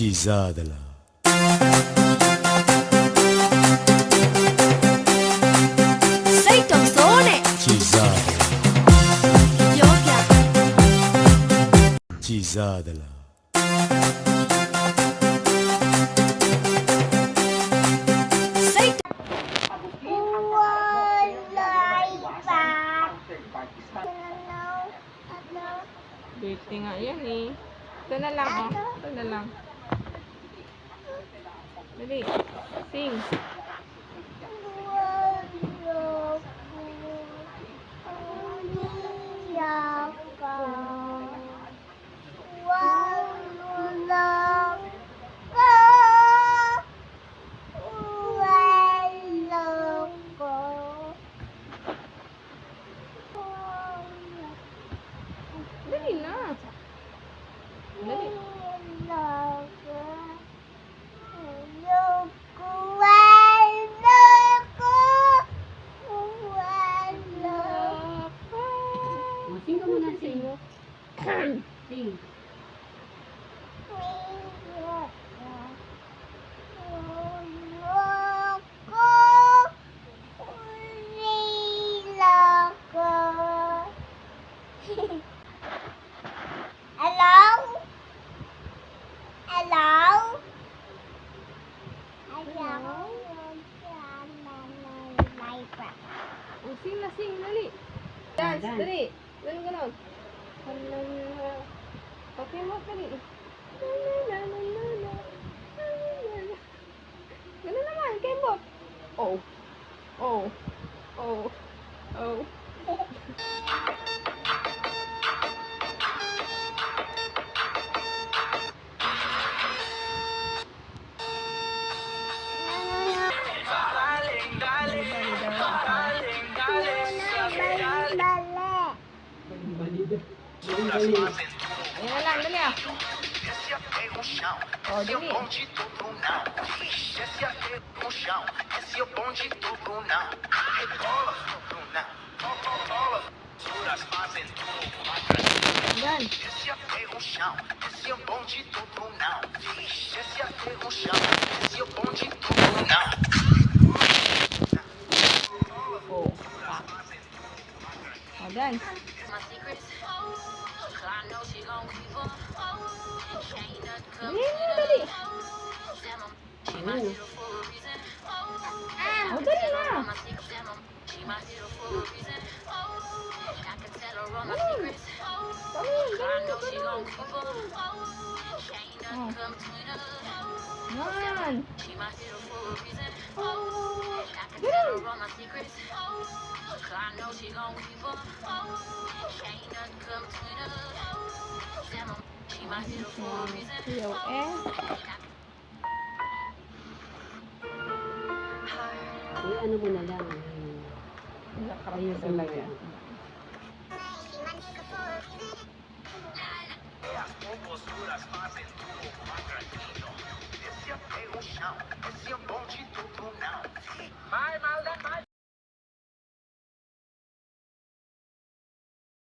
Chisádala. Sei canzone! Chisádala. Gioia! Chisádala. Sei Birthday nga yan eh. Ito na lang oh. Ito na lang. Dali. Sing. Dali na. Dali. Sing ka muna, sing. Sing. Oh, sing na, sing. Dali. Dance. Dance. Dali. Ganun, ganun. Okay mo, dali. Ganun naman, kembot. Oh. Oh. Oh. Oh. Ayan na lang, dali ah. Oh, dali. Yan. Oh. Oh, dance. Dali na, dali. Oh, dali na. Yan. Siyaw eh. Eh, ano mo na lang. Ayun talaga.